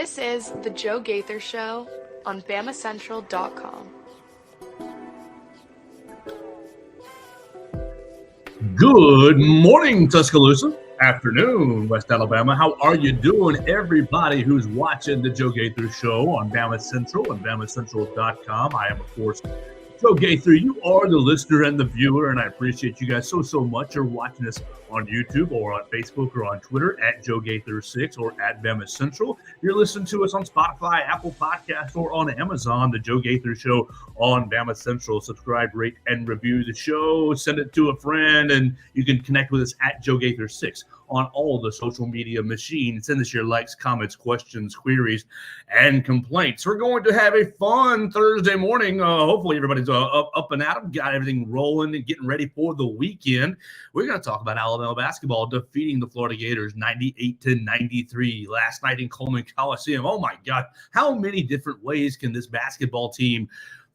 This is The Joe Gaither Show on BamaCentral.com. Good morning, Tuscaloosa. Afternoon, West Alabama. How are you doing, everybody who's watching The Joe Gaither Show on BamaCentral and BamaCentral.com? I am, of course, Joe Gaither. You are the listener and the viewer, and I appreciate you guys so much. You're watching us on YouTube or on Facebook or on Twitter at Joe Gaither6 or at BamaCentral. You're listening to us on Spotify, Apple Podcasts, or on Amazon, The Joe Gaither Show on BamaCentral. Subscribe, rate, and review the show. Send it to a friend, and you can connect with us at Joe Gaither6 on all the social media machines. Send us your likes, comments, questions, queries, and complaints. We're going to have a fun Thursday morning. Hopefully everybody's up and at 'em, got everything rolling and getting ready for the weekend. We're going to talk about Alabama basketball defeating the Florida Gators 98-93 last night in Coleman Coliseum. Oh my God, how many different ways can this basketball team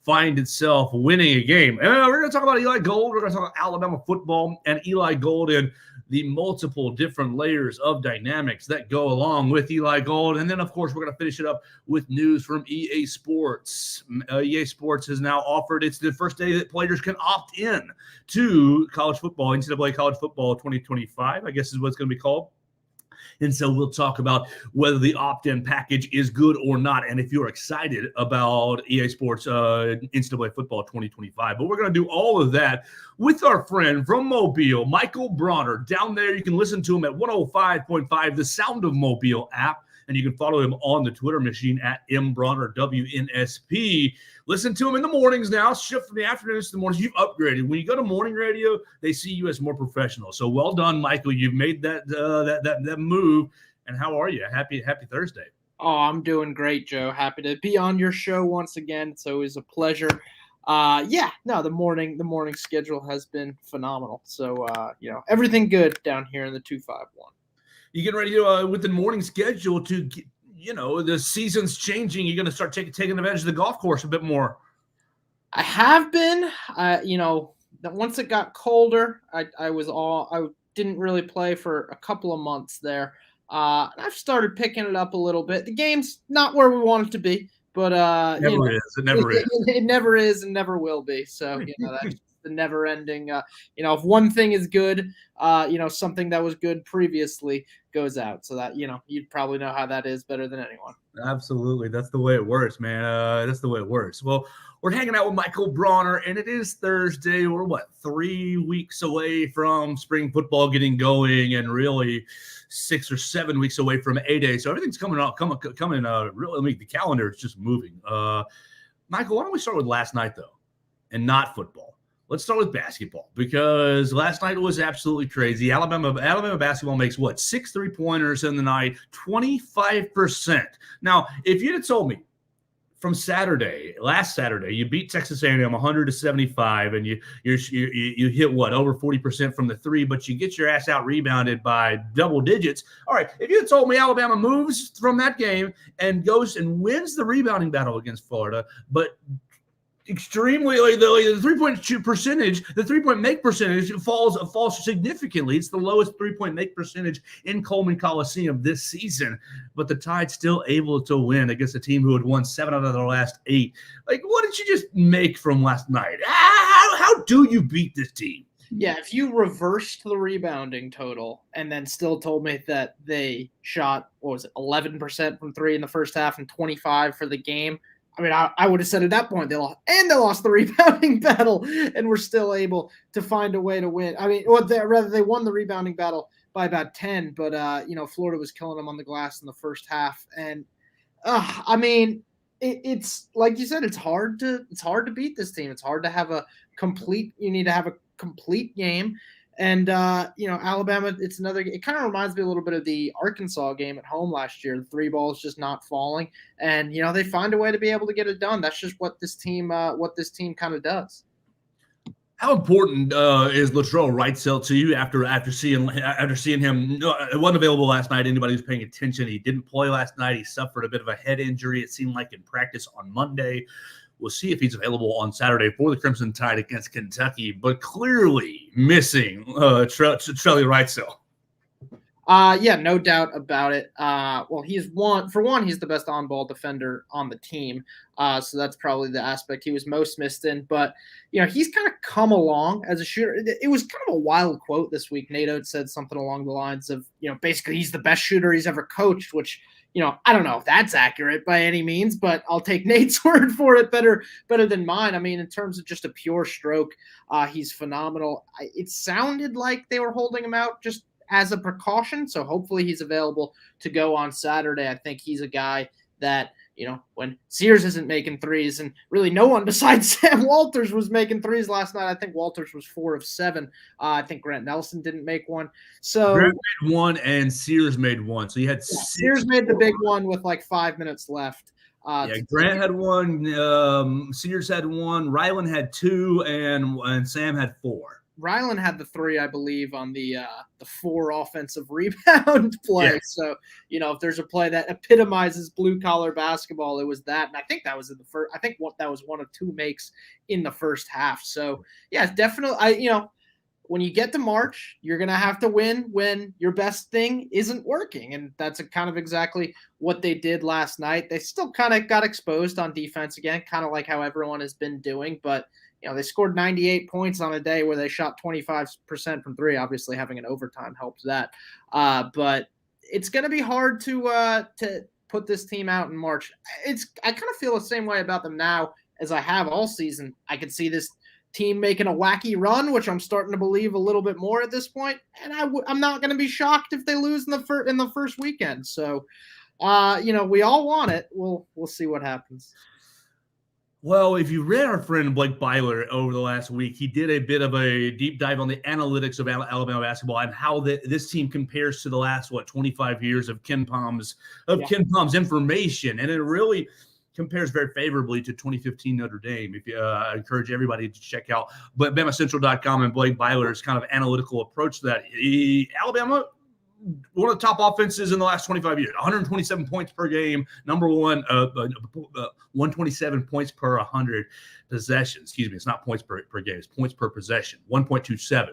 find itself winning a game? We're going to talk about Eli Gold. We're going to talk about Alabama football and Eli Gold and the multiple different layers of dynamics that go along with Eli Gold. And then, of course, we're going to finish it up with news from EA Sports. EA Sports has now offered, it's the first day that players can opt in to college football, NCAA college football 2025, I guess is what it's going to be called. And so we'll talk about whether the opt-in package is good or not, and if you're excited about EA Sports NCAA Football 2025. But we're going to do all of that with our friend from Mobile, Michael Brauner. Down there, you can listen to him at 105.5, the Sound of Mobile app, and you can follow him on the Twitter machine at Brauner WNSP. Listen to him in the mornings now. Shift from the afternoons to the mornings. You've upgraded. When you go to morning radio, they see you as more professional. So well done, Michael. You've made that move. And how are you? Happy Thursday. Oh, I'm doing great, Joe. Happy to be on your show once again. It's always a pleasure. The morning schedule has been phenomenal. So everything good down here in the 251. You getting ready to with the morning schedule to get, the season's changing. You're going to start taking advantage of the golf course a bit more. I have been, that once it got colder, I didn't really play for a couple of months there. And I've started picking it up a little bit. The game's not where we want it to be, but It never is. It never is and never will be. So, that's the never ending, if one thing is good, something that was good previously goes out. So that, you'd probably know how that is better than anyone. Absolutely. That's the way it works, man. That's the way it works. Well, we're hanging out with Michael Brauner, and it is Thursday. We're 3 weeks away from spring football getting going, and really 6 or 7 weeks away from A-Day. So everything's coming. Really, the calendar is just moving. Michael, why don't we start with last night though, and not football? Let's start with basketball, because last night was absolutely crazy. Alabama basketball makes 6 3-pointers in the night, 25%. Now, if you'd have told me from last Saturday, you beat Texas A&M 100-75, and you hit over 40% from the three, but you get your ass out rebounded by double digits. All right, if you had told me Alabama moves from that game and goes and wins the rebounding battle against Florida, but extremely the 3-point percentage, the 3-point make percentage falls significantly. It's the lowest 3-point make percentage in Coleman Coliseum this season, but the Tide's still able to win against a team who had won 7 out of their last 8. What did you just make from last night? How do you beat this team? Yeah, if you reversed the rebounding total and then still told me that they shot 11% from 3 in the first half and 25 for the game, I would have said at that point they lost the rebounding battle, and were still able to find a way to win. They won the rebounding battle by about 10, but Florida was killing them on the glass in the first half, and it's like you said, it's hard to beat this team. It's hard to have a complete. You need to have a complete game. And, Alabama, it kind of reminds me a little bit of the Arkansas game at home last year. The 3 balls just not falling. And, they find a way to be able to get it done. That's just what this team kind of does. How important is Latrell Wrightsell to you after seeing him? It wasn't available last night. Anybody who's paying attention, he didn't play last night. He suffered a bit of a head injury, it seemed like, in practice on Monday. We'll see if he's available on Saturday for the Crimson Tide against Kentucky, but clearly missing Trelly Wrightsell. Yeah, no doubt about it. Well, he's the best on-ball defender on the team. So that's probably the aspect he was most missed in. But, he's kind of come along as a shooter. It was kind of a wild quote this week. Nate Oates said something along the lines of, basically he's the best shooter he's ever coached, which, I don't know if that's accurate by any means, but I'll take Nate's word for it better than mine. I mean, in terms of just a pure stroke, he's phenomenal. It sounded like they were holding him out just as a precaution. So hopefully he's available to go on Saturday. I think he's a guy that, when Sears isn't making threes, and really no one besides Sam Walters was making threes last night. I think Walters was 4 of 7. I think Grant Nelson didn't make one. So Grant made one and Sears made one. So you had Sears made the big one with like 5 minutes left. Grant had one, Sears had one, Ryland had 2, and Sam had 4. Ryland had the 3, I believe, on the 4 offensive rebound play. Yeah. So, if there's a play that epitomizes blue collar basketball, it was that. And I think that was in the first. I think that was 1 of 2 makes in the first half. So, yeah, definitely. When you get to March, you're gonna have to win when your best thing isn't working, and that's kind of exactly what they did last night. They still kind of got exposed on defense again, kind of like how everyone has been doing, but. They scored 98 points on a day where they shot 25% from 3. Obviously, having an overtime helps that. But it's going to be hard to put this team out in March. I kind of feel the same way about them now as I have all season. I could see this team making a wacky run, which I'm starting to believe a little bit more at this point. And I'm not going to be shocked if they lose in the first weekend. So, we all want it. We'll see what happens. Well, if you read our friend Blake Byler over the last week, he did a bit of a deep dive on the analytics of Alabama basketball and how this team compares to the last 25 years of Ken Palm's information, and it really compares very favorably to 2015 Notre Dame. If I encourage everybody to check out BamaCentral.com and Blake Byler's kind of analytical approach to that. Alabama, one of the top offenses in the last 25 years, 127 points per game, number one, 127 points per 100 possessions. Excuse me, it's not points per game, it's points per possession, 1.27.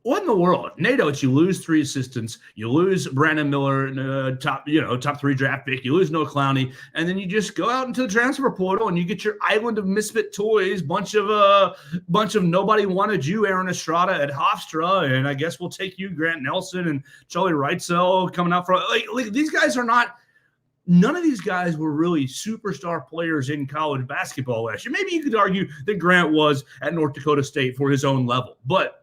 What in the world? Nate Oates, you lose 3 assistants, you lose Brandon Miller, top 3 draft pick, you lose Noah Clowney, and then you just go out into the transfer portal and you get your island of misfit toys, bunch of nobody wanted you, Aaron Estrada at Hofstra, and I guess we'll take you, Grant Nelson and Charlie Wrightsell coming out for like these guys are not. None of these guys were really superstar players in college basketball last year. Maybe you could argue that Grant was at North Dakota State for his own level, but.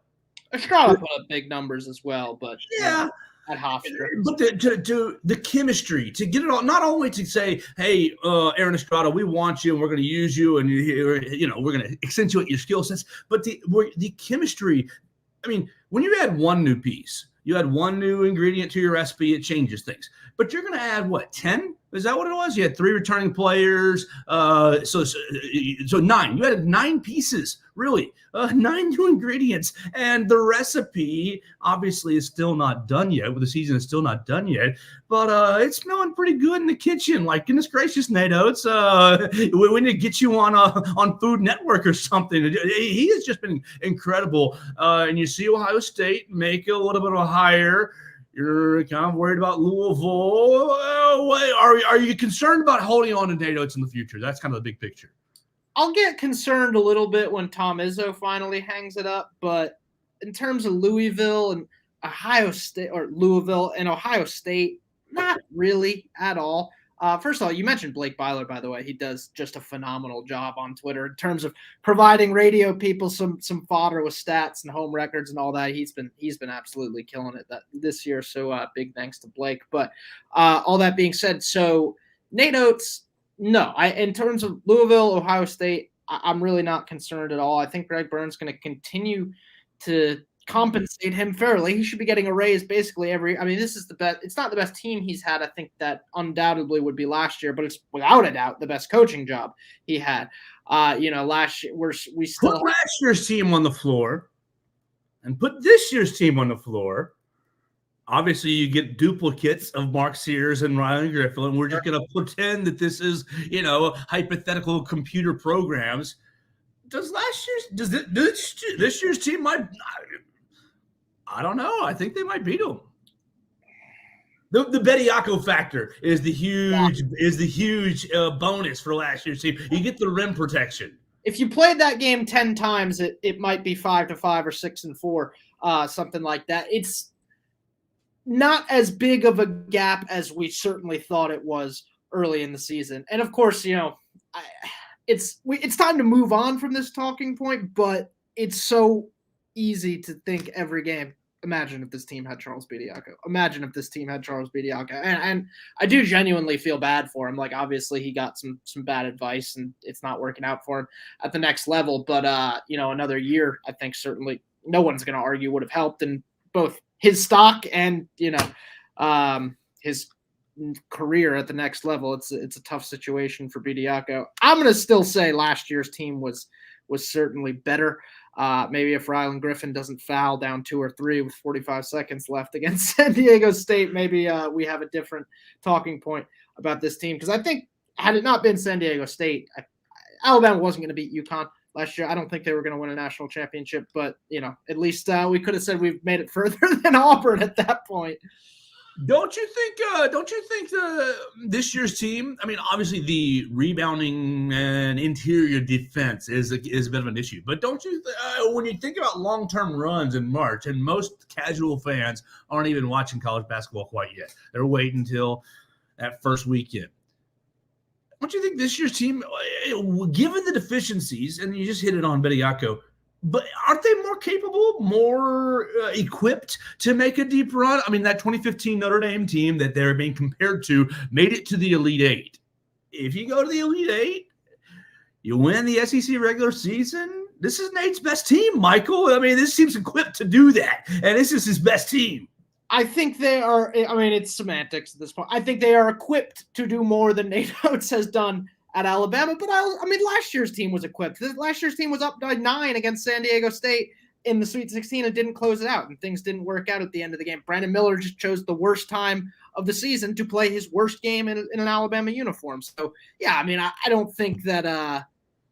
Estrada put up big numbers as well, but yeah, at Hofstra. But to the chemistry, to get it all, not only to say, hey, Aaron Estrada, we want you and we're going to use you and we're going to accentuate your skill sets, but the chemistry. I mean, when you add one new piece, you add one new ingredient to your recipe, it changes things. But you're going to add 10? Is that what it was? You had 3 returning players, so 9. You added 9 pieces, really, 9 new ingredients, and the recipe obviously is still not done yet. The season is still not done yet, but it's smelling pretty good in the kitchen. Like, goodness gracious, Nate Oates, we need to get you on Food Network or something. He has just been incredible, and you see Ohio State make a little bit of a hire. You're kind of worried about Louisville. Are you concerned about holding on to Nate Oates in the future? That's kind of the big picture. I'll get concerned a little bit when Tom Izzo finally hangs it up, but in terms of Louisville and Ohio State, or Louisville and Ohio State, not really at all. First of all, you mentioned Blake Byler, by the way. He does just a phenomenal job on Twitter in terms of providing radio people some fodder with stats and home records and all that. He's been absolutely killing it this year. So big thanks to Blake. But all that being said, so Nate Oates, no. In terms of Louisville, Ohio State, I'm really not concerned at all. I think Greg Byrne's going to continue to compensate him fairly. He should be getting a raise basically this is the best. It's not the best team he's had. I think that undoubtedly would be last year, but it's without a doubt the best coaching job he had. Last year we still put last year's team on the floor and put this year's team on the floor. Obviously, you get duplicates of Mark Sears and Ryan Griffin, and we're just going to pretend that this is, hypothetical computer programs. Does this year's team? I don't know. I think they might beat them. The Bediako factor is the huge bonus for last year's team. You get the rim protection. If you played that game 10 times, it might be 5-5 or 6-4, something like that. It's not as big of a gap as we certainly thought it was early in the season. And of course, it's time to move on from this talking point, but it's so easy to think every game. Imagine if this team had Charles Bediako. And I do genuinely feel bad for him. Like, obviously he got some bad advice and it's not working out for him at the next level. But, another year, I think certainly no one's going to argue would have helped in both his stock and, his career at the next level. It's a tough situation for Bediako. I'm going to still say last year's team was certainly better. Maybe if Rylan Griffin doesn't foul down 2 or 3 with 45 seconds left against San Diego State, maybe we have a different talking point about this team. Because I think had it not been San Diego State, Alabama wasn't going to beat UConn last year. I don't think they were going to win a national championship, but at least we could have said we've made it further than Auburn at that point. Don't you think this year's team? I mean, obviously the rebounding and interior defense is a bit of an issue. But don't you, when you think about long-term runs in March, and most casual fans aren't even watching college basketball quite yet. They're waiting until that first weekend. Don't you think this year's team, given the deficiencies, and you just hit it on Bediako, but aren't they more capable, more equipped to make a deep run? I mean, that 2015 Notre Dame team that they're being compared to made it to the Elite Eight. If you go to the Elite Eight, you win the SEC regular season. This is Nate's best team, Michael. I mean, this team's equipped to do that, and this is his best team. I think they are. I mean, it's semantics at this point. I think they are equipped to do more than Nate Oates has done at Alabama, but I mean, last year's team was equipped. Last year's team was up by 9 against San Diego State in the Sweet 16 and didn't close it out, and things didn't work out at the end of the game. Brandon Miller just chose the worst time of the season to play his worst game in an Alabama uniform. So, yeah, I mean, I don't think that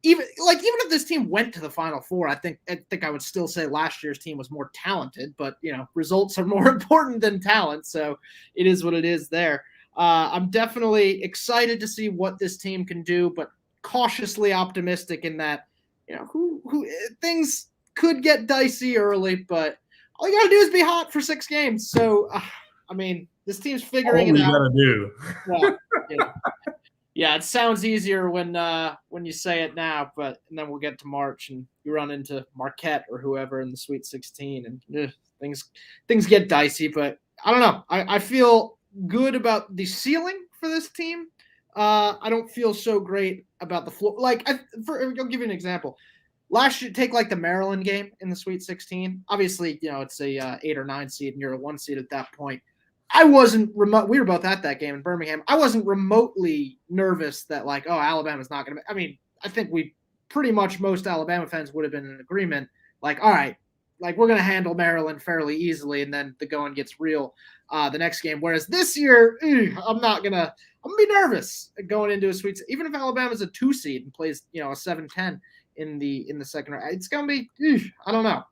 even if this team went to the Final Four, I think I would still say last year's team was more talented, but, results are more important than talent, so it is what it is there. I'm definitely excited to see what this team can do, but cautiously optimistic in that, who things could get dicey early, but all you got to do is be hot for 6 games. So, I mean, this team's figuring it out. All you got to do. Well, yeah, it sounds easier when you say it now, and then we'll get to March and you run into Marquette or whoever in the Sweet 16, and things get dicey. But I don't know. I feel good about the ceiling for this team. I don't feel so great about the floor. I'll give you an example. Last year, take the Maryland game in the Sweet 16. Obviously, it's a 8 or 9 seed, and you're a 1 seed at that point. I wasn't remote. We were both at that game in Birmingham. I wasn't remotely nervous that Alabama's not going to. I mean, I think pretty much most Alabama fans would have been in agreement. All right, we're going to handle Maryland fairly easily, and then the going gets real the next game. Whereas this year, I'm going to be nervous going into a Sweet. Even if Alabama's a 2 seed and plays, a 7-10 in the second round, it's going to be. I don't know.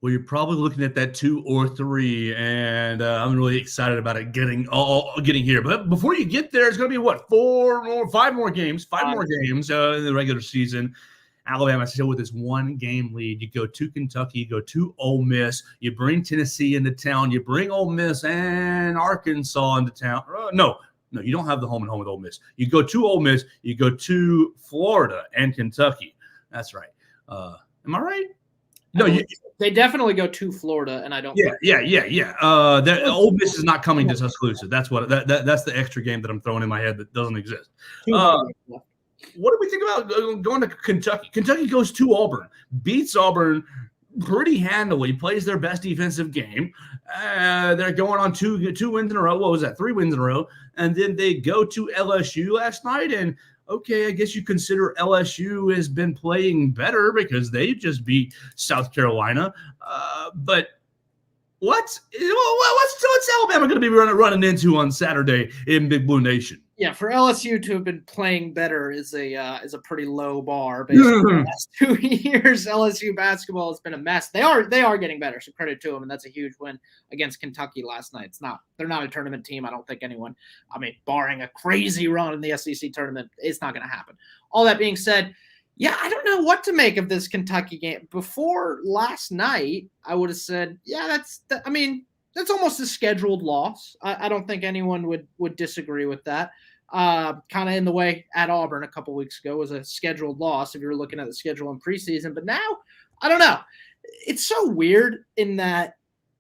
Well, you're probably looking at that 2 or 3, and I'm really excited about it getting here. But before you get there, it's going to be 5 more games in the regular season. Alabama still with this 1-game lead. You go to Kentucky, you go to Ole Miss, you bring Tennessee into town, you bring Ole Miss and Arkansas into town. No, you don't have the home and home with Ole Miss. You go to Ole Miss, you go to Florida and Kentucky. That's right. Am I right? No, they definitely go to Florida, and I don't. Yeah. Ole Miss is not coming to Tuscaloosa. That's that's the extra game that I'm throwing in my head that doesn't exist. What do we think about going to Kentucky? Kentucky goes to Auburn, beats Auburn pretty handily, plays their best defensive game. They're going on 2 wins in a row. What was that? 3 wins in a row, and then they go to LSU last night and. Okay, I guess you consider LSU has been playing better because they just beat South Carolina. But what's Alabama going to be running into on Saturday in Big Blue Nation? Yeah, for LSU to have been playing better is a pretty low bar based on the last 2 years. LSU basketball has been a mess. They are getting better, so credit to them, and that's a huge win against Kentucky last night. They're not a tournament team. I don't think anyone. I mean, barring a crazy run in the SEC tournament, it's not going to happen. All that being said, yeah, I don't know what to make of this Kentucky game. Before last night, I would have said, yeah, that's almost a scheduled loss. I don't think anyone would disagree with that. Kind of in the way at Auburn a couple weeks ago was a scheduled loss if you're looking at the schedule in preseason. But now, I don't know. It's so weird in that,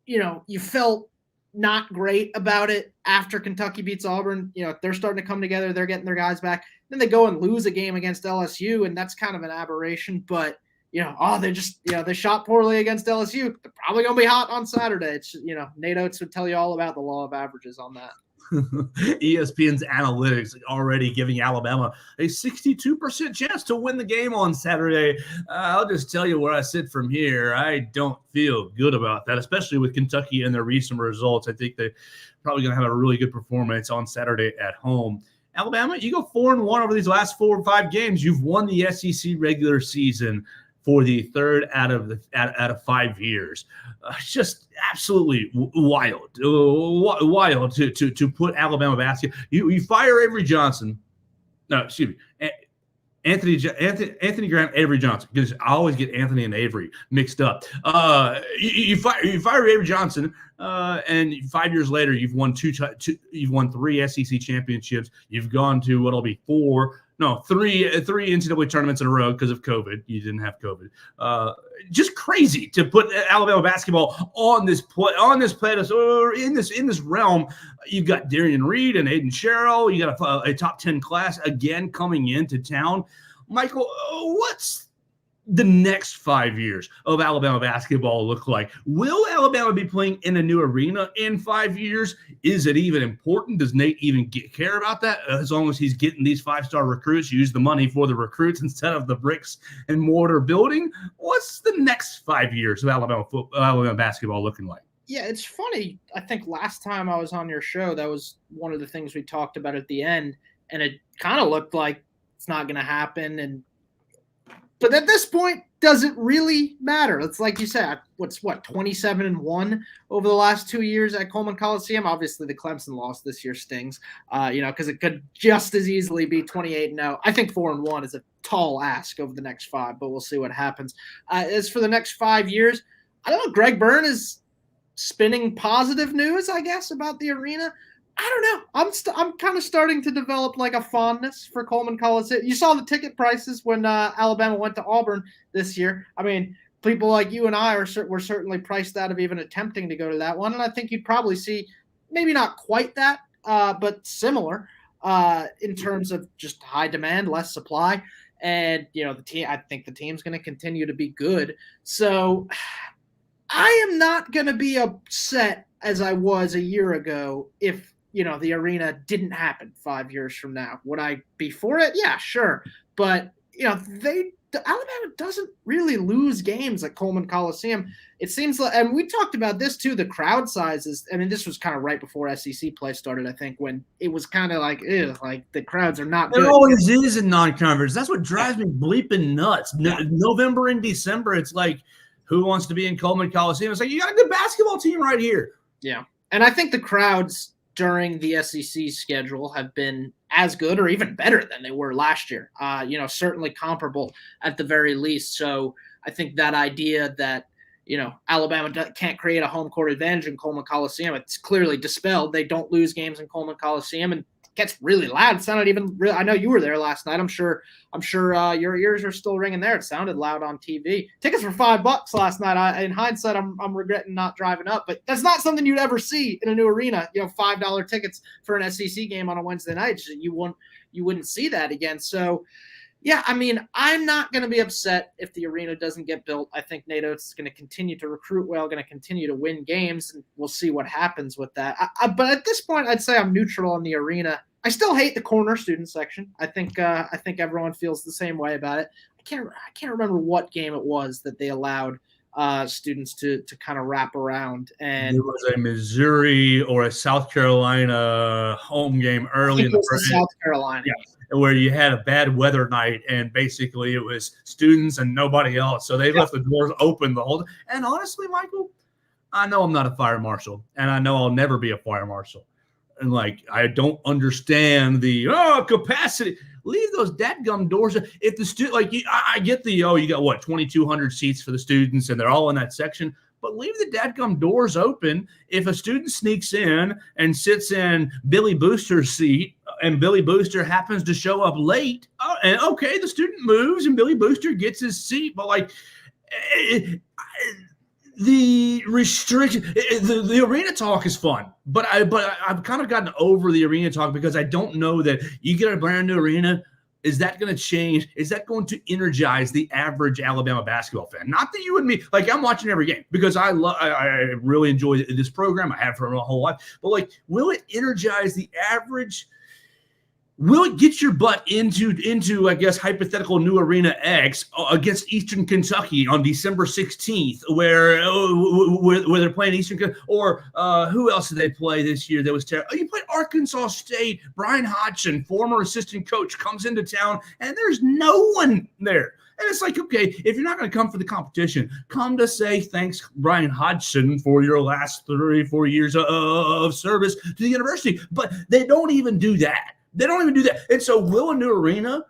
you felt not great about it after Kentucky beats Auburn. They're starting to come together. They're getting their guys back. Then they go and lose a game against LSU, and that's kind of an aberration. But they shot poorly against LSU. They're probably going to be hot on Saturday. It's, Nate Oates would tell you all about the law of averages on that. ESPN's analytics already giving Alabama a 62% chance to win the game on Saturday. I'll just tell you where I sit from here. I don't feel good about that, especially with Kentucky and their recent results. I think they're probably going to have a really good performance on Saturday at home. Alabama, you go 4-1 over these last 4 or 5 games. You've won the SEC regular season for the third out of 5 years. Just absolutely wild to put Alabama basketball. You fire Avery Johnson. No, excuse me. Anthony Grant, Avery Johnson. Because I always get Anthony and Avery mixed up. You fire Avery Johnson, and 5 years later, you've won you've won 3 SEC championships. You've gone to what'll be 3 NCAA tournaments in a row because of COVID. You didn't have COVID. Just crazy to put Alabama basketball on this pedestal or in this realm. You've got Darian Reed and Aiden Sherrill. You got a top 10 class again coming into town. Michael, what's the next 5 years of Alabama basketball look like? Will Alabama be playing in a new arena in 5 years? Is it even important? Does Nate even care about that? As long as he's getting these 5-star recruits, use the money for the recruits instead of the bricks and mortar building. What's the next 5 years of Alabama basketball looking like? Yeah, it's funny. I think last time I was on your show, that was one of the things we talked about at the end, and it kind of looked like it's not going to happen. But at this point, does it really matter? It's like you said, 27-1 over the last 2 years at Coleman Coliseum. Obviously, the Clemson loss this year stings, because it could just as easily be 28-0. I think 4-1 is a tall ask over the next 5, but we'll see what happens. As for the next 5 years, I don't know. Greg Byrne is spinning positive news, I guess, about the arena. I don't know. I'm kind of starting to develop like a fondness for Coleman Coliseum. You saw the ticket prices when Alabama went to Auburn this year. I mean, people like you and I were certainly priced out of even attempting to go to that one, and I think you'd probably see maybe not quite that, but similar in terms of just high demand, less supply, and the team. I think the team's going to continue to be good. So I am not going to be upset as I was a year ago if the arena didn't happen 5 years from now. Would I be for it? Yeah, sure. But, Alabama doesn't really lose games at Coleman Coliseum. It seems like, and we talked about this too, the crowd sizes. I mean, this was kind of right before SEC play started, I think, when it was kind of like the crowds are not good. It always is in non-conference. That's what drives me bleeping nuts. November and December, it's like, who wants to be in Coleman Coliseum? It's like, you got a good basketball team right here. Yeah. And I think the crowds during the SEC schedule have been as good or even better than they were last year. Certainly comparable at the very least. So I think that idea that, Alabama can't create a home court advantage in Coleman Coliseum, it's clearly dispelled. They don't lose games in Coleman Coliseum, and it gets really loud. It's not even real. I know you were there last night. I'm sure your ears are still ringing there. It sounded loud on TV. Tickets were $5 last night. In hindsight, I'm regretting not driving up, but that's not something you'd ever see in a new arena. $5 tickets for an SEC game on a Wednesday night. You wouldn't see that again. So, yeah, I mean, I'm not going to be upset if the arena doesn't get built. I think Nate Oates is going to continue to recruit well, going to continue to win games, and we'll see what happens with that. But at this point, I'd say I'm neutral on the arena. I still hate the corner student section. I think everyone feels the same way about it. I can't remember what game it was that they allowed students to kind of wrap around. And there was a Missouri or a South Carolina home game early in the first. South Carolina. Yeah, where you had a bad weather night and basically it was students and nobody else. So they left the doors open the whole time. And honestly, Michael, I know I'm not a fire marshal and I know I'll never be a fire marshal. And like, I don't understand the capacity. Leave those dadgum doors. If the student, like, I get the, you got what, 2,200 seats for the students and they're all in that section. But leave the dadgum doors open. If a student sneaks in and sits in Billy Booster's seat and Billy Booster happens to show up late, and okay, the student moves and Billy Booster gets his seat. But like the restriction, the arena talk is fun. But I've kind of gotten over the arena talk because I don't know that you get a brand new arena. Is that going to change? Is that going to energize the average Alabama basketball fan? Not that you and me, like I'm watching every game because I really enjoy this program. I have for my whole life. But like, will it energize the average? Will it get your butt into I guess hypothetical new arena X against Eastern Kentucky on December 16th, where they're playing Eastern, or who else did they play this year that was terrible? You played Arkansas State. Brian Hodgson, former assistant coach, comes into town and there's no one there. And it's like, okay, if you're not going to come for the competition, come to say thanks, Brian Hodgson, for your last 3-4 years of service to the university. But they don't even do that. They don't even do that. And so will a new arena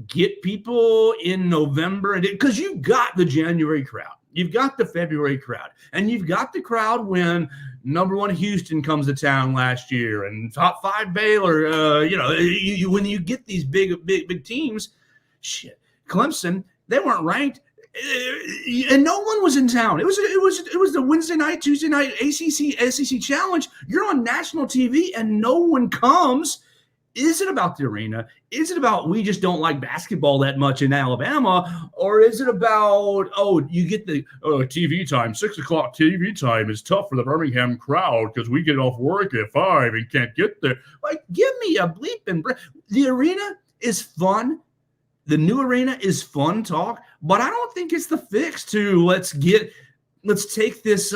get people in November? Because you've got the January crowd. You've got the February crowd. And you've got the crowd when number 1 Houston comes to town last year and top 5 Baylor. When you get these big teams, shit, Clemson, they weren't ranked. And no one was in town. It was the Wednesday night, Tuesday night ACC SEC challenge. You're on national TV and no one comes. Is it about the arena? Is it about we just don't like basketball that much in Alabama? Or is it about, you get the TV time, 6 o'clock TV time is tough for the Birmingham crowd because we get off work at 5 and can't get there. Like, give me a bleep and break. The arena is fun. The new arena is fun talk, but I don't think it's the fix to let's take this,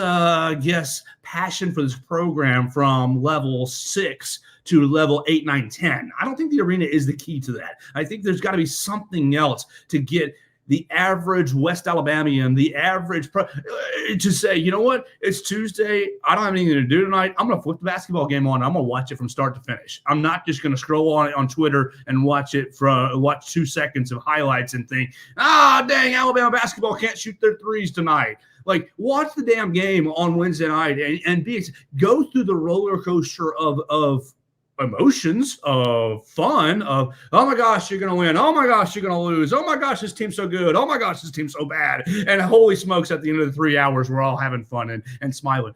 passion for this program from level 6 to level 8, 9, 10. I don't think the arena is the key to that. I think there's got to be something else to get the average West Alabamian, the average to say, you know what? It's Tuesday. I don't have anything to do tonight. I'm going to flip the basketball game on. I'm going to watch it from start to finish. I'm not just going to scroll on Twitter and watch 2 seconds of highlights and think, dang, Alabama basketball can't shoot their threes tonight. Like, watch the damn game on Wednesday night and go through the roller coaster of emotions, of fun, of, oh my gosh, you're going to win. Oh my gosh, you're going to lose. Oh my gosh, this team's so good. Oh my gosh, this team's so bad. And holy smokes, at the end of the 3 hours, we're all having fun and smiling.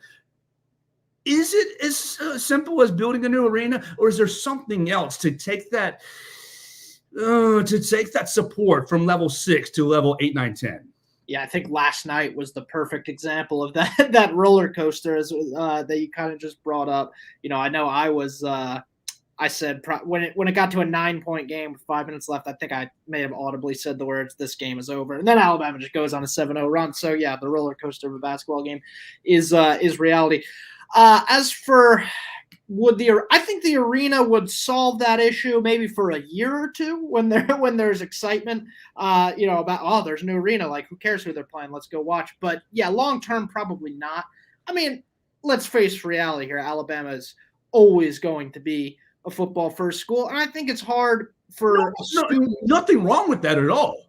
Is it as simple as building a new arena, or is there something else to take that support from level 6 to level 8, 9, 10? Yeah, I think last night was the perfect example of that roller coaster that you kind of just brought up. I know I said when it got to a 9-point game with 5 minutes left, I think I may have audibly said the words, "This game is over," and then Alabama just goes on a 7-0 run. So yeah, the roller coaster of a basketball game is reality. As for I think the arena would solve that issue maybe for a year or two when there's excitement, about, there's a new arena. Like, who cares who they're playing? Let's go watch. But yeah, long term, probably not. I mean, let's face reality here. Alabama is always going to be a football first school. And I think it's hard for nothing wrong with that at all.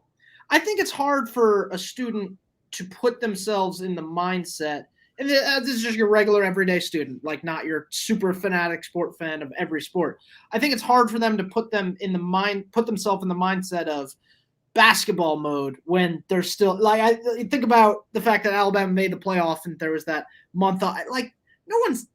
I think it's hard for a student to put themselves in the mindset. And this is just your regular everyday student, like not your super fanatic sport fan of every sport. I think it's hard for them to put themselves in the mindset of basketball mode when they're still like, I think about the fact that Alabama made the playoff and there was that month off. Like, no one's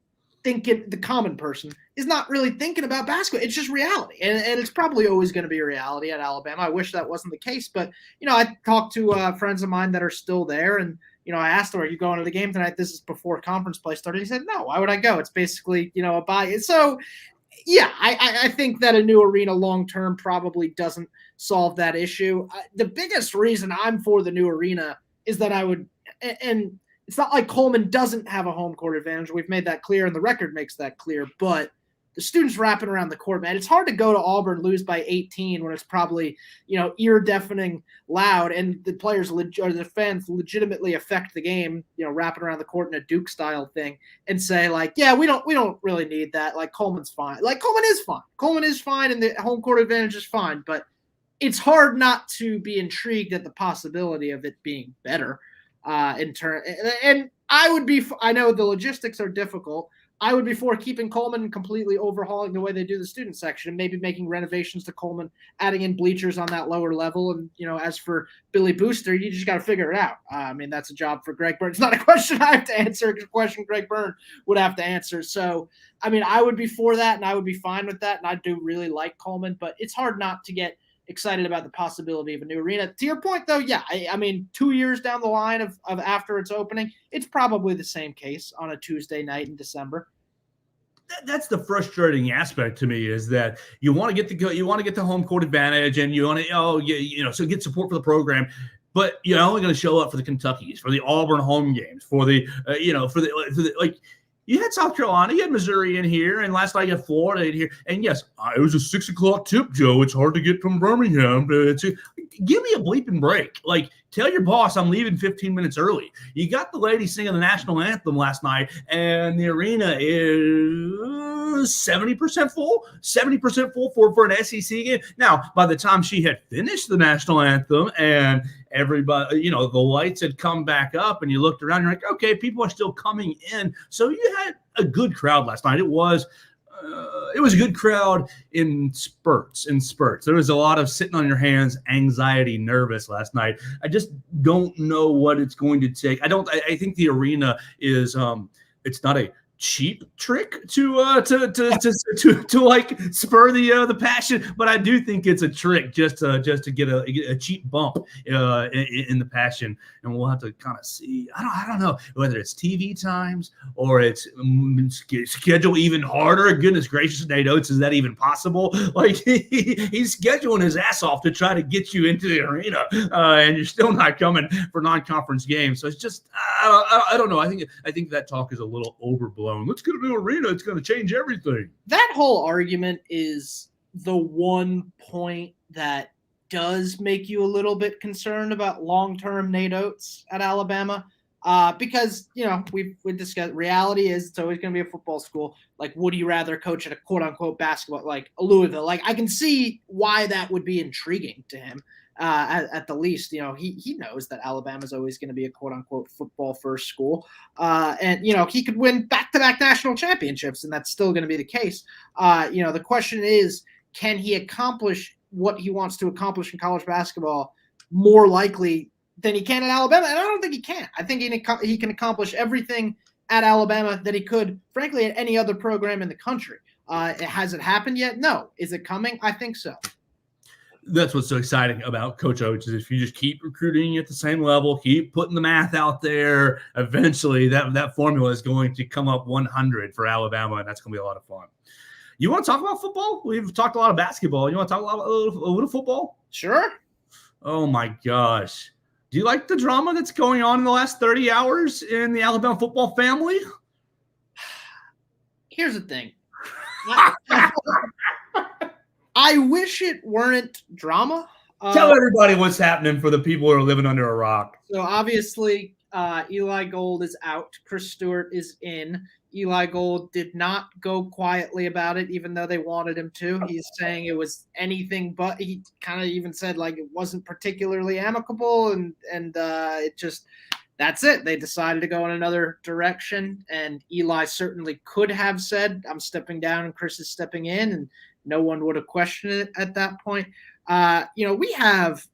thinking, the common person is not really thinking about basketball. It's just reality. And it's probably always going to be a reality at Alabama. I wish that wasn't the case, but I talked to friends of mine that are still there, and I asked him, "Are you going to the game tonight?" This is before conference play started. He said, "No, why would I go? It's basically, a buy." So, yeah, I think that a new arena long-term probably doesn't solve that issue. The biggest reason I'm for the new arena is that I would and it's not like Coleman doesn't have a home court advantage. We've made that clear, and the record makes that clear. But the students wrapping around the court, man, it's hard to go to Auburn, lose by 18 when it's probably, ear-deafening loud, and the players or the fans legitimately affect the game, wrapping around the court in a Duke-style thing, and say, like, yeah, we don't really need that. Like, Coleman's fine. Like, Coleman is fine. Coleman is fine, and the home court advantage is fine. But it's hard not to be intrigued at the possibility of it being better in turn. And I know the logistics are difficult. I would be for keeping Coleman and completely overhauling the way they do the student section, and maybe making renovations to Coleman, adding in bleachers on that lower level. And, as for Billy Booster, you just got to figure it out. That's a job for Greg Byrne. It's not a question I have to answer. It's a question Greg Byrne would have to answer. So, I would be for that, and I would be fine with that. And I do really like Coleman, but it's hard not to get excited about the possibility of a new arena. To your point, though, yeah, 2 years down the line of after its opening, it's probably the same case on a Tuesday night in December. That's the frustrating aspect to me, is that you want to get the home court advantage, and you want to so get support for the program, but you're only going to show up for the Kentuckys, for the Auburn home games, for the you had South Carolina, you had Missouri in here, and last night you had Florida in here. And yes, it was a 6:00 tip, Joe. It's hard to get from Birmingham. Give me a bleeping break. Like, tell your boss I'm leaving 15 minutes early. You got the lady singing the national anthem last night, and the arena is 70% full, 70% full for an SEC game. Now, by the time she had finished the national anthem and everybody, the lights had come back up, and you looked around, you're like, okay, people are still coming in. So you had a good crowd last night. It was a good crowd in spurts. There was a lot of sitting on your hands, anxiety, nervous last night. I just don't know what it's going to take. I think the arena is it's not a cheap trick to like spur the passion, but I do think it's a trick just to get a cheap bump in the passion, and we'll have to kind of see. I don't know whether it's TV times or it's schedule even harder. Goodness gracious, Nate Oates, is that even possible? Like, he's scheduling his ass off to try to get you into the arena, and you're still not coming for non-conference games. So it's just I don't know. I think that talk is a little overblown. Let's get a new arena. It's going to change everything. That whole argument is the one point that does make you a little bit concerned about long-term Nate Oates at Alabama. Because, we discussed, reality is it's always going to be a football school. Like, would you rather coach at a quote-unquote basketball, like a Louisville? Like, I can see why that would be intriguing to him. At the least, he knows that Alabama is always going to be a quote-unquote football-first school. And he could win back-to-back national championships, and that's still going to be the case. The question is, can he accomplish what he wants to accomplish in college basketball more likely than he can at Alabama? And I don't think he can. I think he can accomplish everything at Alabama that he could, frankly, at any other program in the country. Has it happened yet? No. Is it coming? I think so. That's what's so exciting about Coach Oates, is if you just keep recruiting at the same level, keep putting the math out there, eventually that formula is going to come up 100 for Alabama, and that's going to be a lot of fun. You want to talk about football? We've talked a lot of basketball. You want to talk a little football? Sure. Oh, my gosh. Do you like the drama that's going on in the last 30 hours in the Alabama football family? Here's the thing. I wish it weren't drama. Tell everybody what's happening for the people who are living under a rock. So obviously, Eli Gold is out. Chris Stewart is in. Eli Gold did not go quietly about it, even though they wanted him to. He's saying it was anything but. He kind of even said, like, it wasn't particularly amicable, and it just – that's it. They decided to go in another direction, and Eli certainly could have said, I'm stepping down and Chris is stepping in, and no one would have questioned it at that point. We have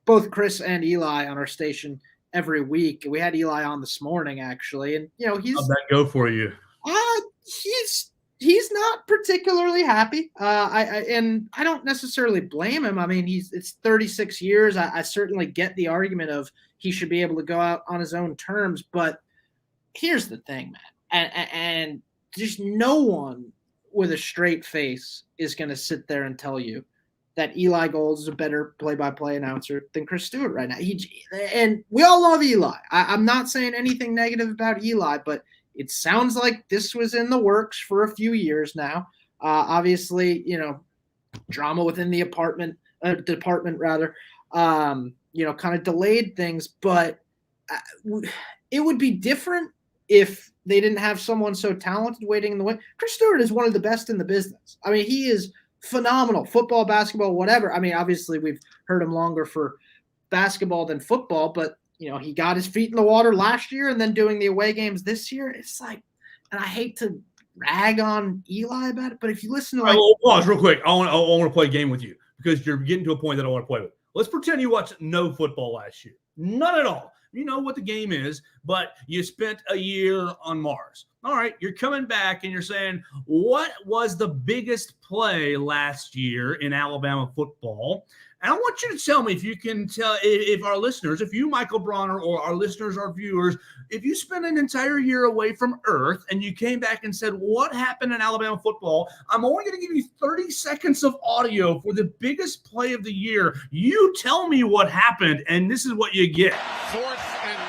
both Chris and Eli on our station every week. We had Eli on this morning, actually, and how'd that go for you? He's not particularly happy. And I don't necessarily blame him. I mean, it's 36 years. I certainly get the argument of he should be able to go out on his own terms. But here's the thing, man, and just no one with a straight face is going to sit there and tell you that Eli Gold is a better play-by-play announcer than Chris Stewart right now. And we all love Eli. I'm not saying anything negative about Eli, but it sounds like this was in the works for a few years now. Obviously, drama within the department rather, kind of delayed things, but it would be different if they didn't have someone so talented waiting in the way. Chris Stewart is one of the best in the business. I mean, he is phenomenal. Football, basketball, whatever. I mean, obviously we've heard him longer for basketball than football, but he got his feet in the water last year and then doing the away games this year. It's like, and I hate to rag on Eli about it, but if you listen to pause real quick. I want to play a game with you because you're getting to a point that I want to play with. Let's pretend you watched no football last year. None at all. You know what the game is, but you spent a year on Mars. All right, you're coming back and you're saying, what was the biggest play last year in Alabama football? And I want you to tell me if you can tell, if our listeners, if you, Michael Brauner, or our listeners, our viewers, if you spent an entire year away from Earth and you came back and said, what happened in Alabama football? I'm only going to give you 30 seconds of audio for the biggest play of the year. You tell me what happened, and this is what you get. 4th and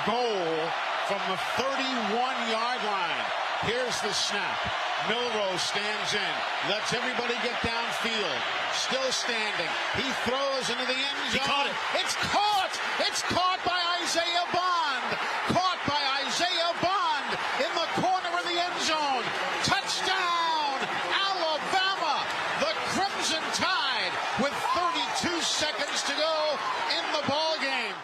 goal from the 31-yard line. Here's the snap. Milrose stands in, lets everybody get downfield. Still standing. He throws into the end zone. He caught it. It's caught. It's caught by Isaiah Bond. Caught by Isaiah Bond in the corner of the end zone. Touchdown, Alabama. The Crimson Tide with 32 seconds to go in the ball game.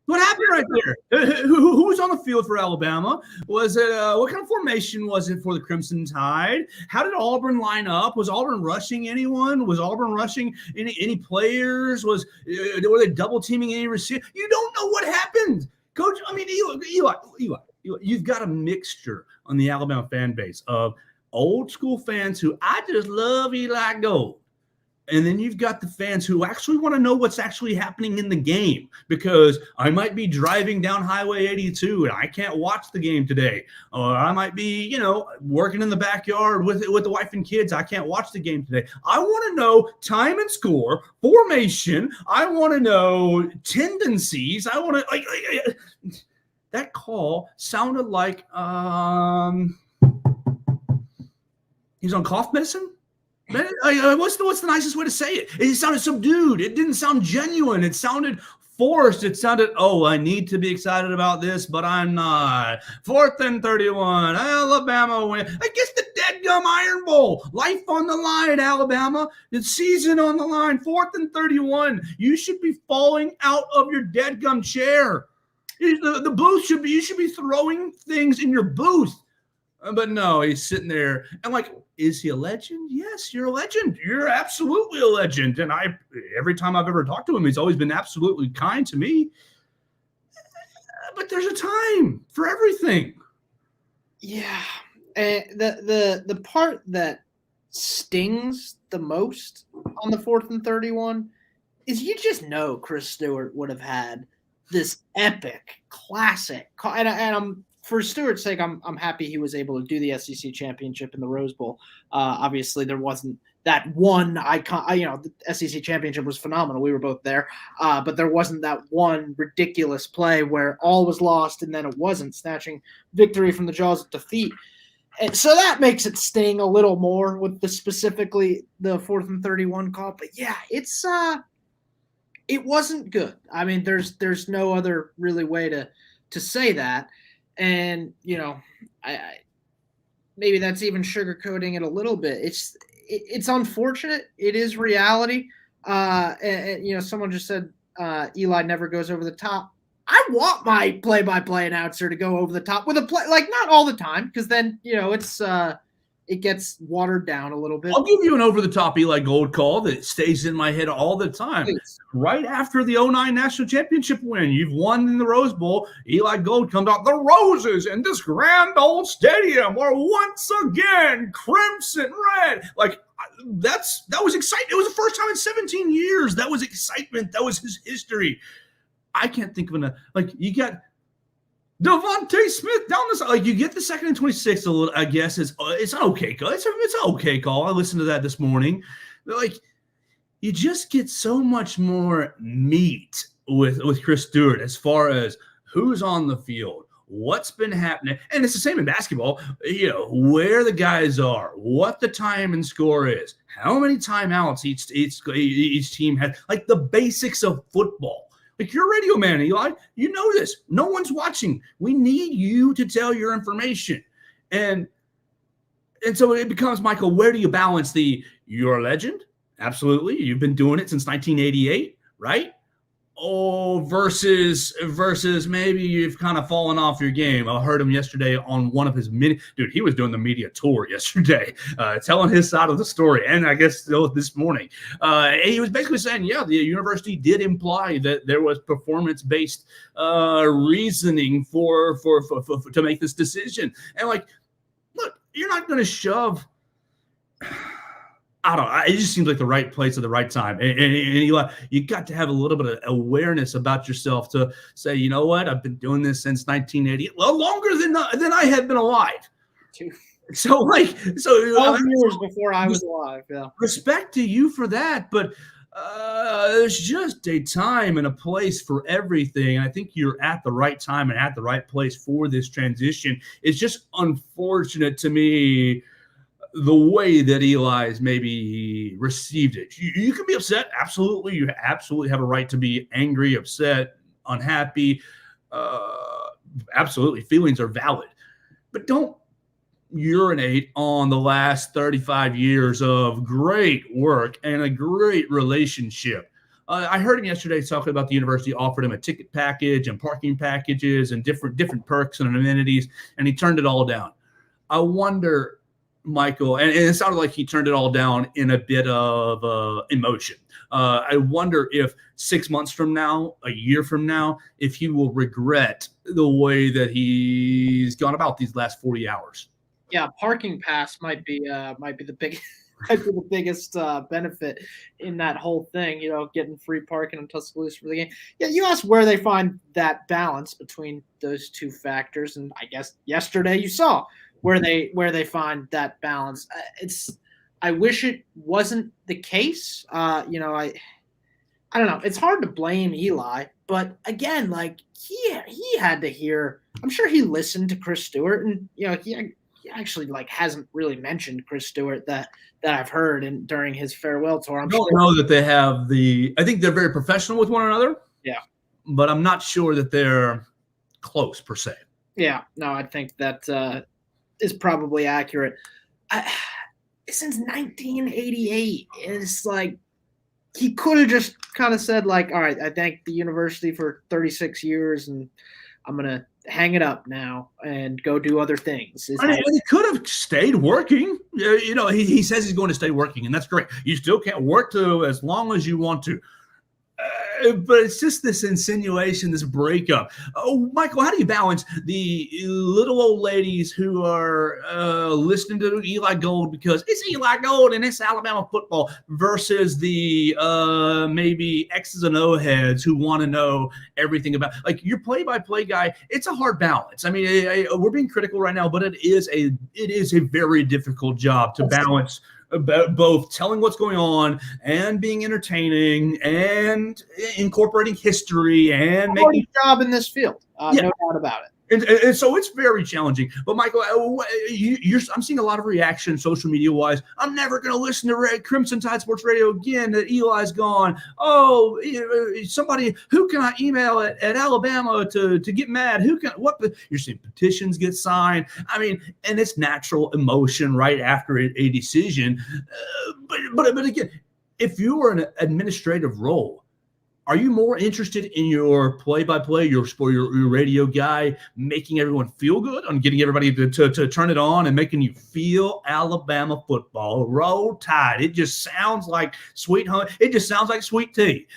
What happened right there? Who was on the field for Alabama? Was it what kind of formation was it for the Crimson Tide? How did Auburn line up? Was Auburn rushing anyone? Was Auburn rushing any players? Were they double teaming any receiver? You don't know what happened, Coach. I mean, Eli, you've got a mixture on the Alabama fan base of old school fans who I just love Eli Gold. And then you've got the fans who actually want to know what's actually happening in the game because I might be driving down Highway 82 and I can't watch the game today. Or I might be, working in the backyard with the wife and kids. I can't watch the game today. I want to know time and score, formation. I want to know tendencies. I want to that call sounded like he's on cough medicine. What's the nicest way to say it? It sounded subdued. It didn't sound genuine. It sounded forced. It sounded, I need to be excited about this, but I'm not. 4th and 31. Alabama win. I guess the dadgum Iron Bowl. Life on the line, Alabama. The season on the line. 4th and 31. You should be falling out of your dadgum chair. The booth you should be throwing things in your booth. But no, he's sitting there and is he a legend? Yes, you're a legend. You're absolutely a legend. And every time I've ever talked to him, he's always been absolutely kind to me. But there's a time for everything. Yeah. The part that stings the most on the 4th and 31 is you just know Chris Stewart would have had this epic, classic. And I'm for Stewart's sake, I'm happy he was able to do the SEC championship in the Rose Bowl. Obviously, there wasn't that one icon. The SEC championship was phenomenal. We were both there, but there wasn't that one ridiculous play where all was lost and then it wasn't, snatching victory from the jaws of defeat. And so that makes it sting a little more with specifically the 4th and 31 call. But yeah, it wasn't good. I mean, there's no other really way to say that. And, I maybe that's even sugarcoating it a little bit. It's unfortunate. It is reality. And someone just said Eli never goes over the top. I want my play-by-play announcer to go over the top with a play, not all the time, because then, it gets watered down a little bit. I'll give you an over-the-top Eli Gold call that stays in my head all the time. Please. Right after the 2009 National Championship win, you've won in the Rose Bowl. Eli Gold comes out. The Roses in this grand old stadium are once again crimson red. That was exciting. It was the first time in 17 years. That was excitement. That was his history. I can't think of you got Devontae Smith down this, like, you get the 2nd and 26 a little, I guess it's an okay call. It's an okay call. I listened to that this morning. Like, you just get so much more meat with Chris Stewart as far as who's on the field, what's been happening. And it's the same in basketball, where the guys are, what the time and score is, how many timeouts each team has, like the basics of football. Like, you're a radio man, Eli. You know this. No one's watching. We need you to tell your information. And so it becomes, Michael, where do you balance you're a legend? Absolutely. You've been doing it since 1988, right? Oh, versus maybe you've kind of fallen off your game. I heard him yesterday on one of his dude, he was doing the media tour yesterday, telling his side of the story. And I guess still this morning, he was basically saying, yeah, the university did imply that there was performance-based reasoning for to make this decision. And like, look, you're not going to shove. I don't know. It just seems like the right place at the right time. And Eli, you got to have a little bit of awareness about yourself to say, you know what? I've been doing this since 1980, well, longer than I had been alive. So 12 years before I was alive. Yeah. Respect to you for that. But there's just a time and a place for everything. I think you're at the right time and at the right place for this transition. It's just unfortunate to me the way that Eli's maybe received it. You can be upset. Absolutely. You absolutely have a right to be angry, upset, unhappy. Absolutely. Feelings are valid. But don't urinate on the last 35 years of great work and a great relationship. I heard him yesterday talking about the university offered him a ticket package and parking packages and different perks and amenities, and he turned it all down. I wonder, Michael, and it sounded like he turned it all down in a bit of emotion. I wonder if 6 months from now, a year from now, if he will regret the way that he's gone about these last 40 hours. Yeah, parking pass might be the biggest benefit in that whole thing. Getting free parking in Tuscaloosa for the game. Yeah, you asked where they find that balance between those two factors, and I guess yesterday you saw where they find that balance. I wish it wasn't the case. I don't know. It's hard to blame Eli, but again, like he had to hear. I'm sure he listened to Chris Stewart, and he actually hasn't really mentioned Chris Stewart that I've heard during his farewell tour. I don't know that they have I think they're very professional with one another. Yeah, but I'm not sure that they're close per se. Yeah, no, I think that is probably accurate. Since 1988, it's like he could have just kind of said, like, all right, I thank the university for 36 years, and I'm going to hang it up now and go do other things. He could have stayed working. He says he's going to stay working, and that's great. You still can't work as long as you want to. But it's just this insinuation, this breakup. Oh, Michael, how do you balance the little old ladies who are listening to Eli Gold because it's Eli Gold and it's Alabama football versus the maybe X's and O heads who want to know everything about, like, your play-by-play guy? It's a hard balance. I mean, we're being critical right now, but it is a very difficult job to balance about both telling what's going on and being entertaining and incorporating history and making a job in this field. No doubt about it. And so it's very challenging. But Michael, I'm seeing a lot of reaction social media wise. I'm never going to listen to Crimson Tide Sports Radio again. That Eli's gone. Oh, somebody, who can I email at Alabama to get mad? You're seeing petitions get signed. I mean, and it's natural emotion right after a decision. But again, if you were an administrative role, are you more interested in your play-by-play, your radio guy, making everyone feel good, on getting everybody to turn it on and making you feel Alabama football? Roll Tide. It just sounds like sweet honey. It just sounds like sweet tea.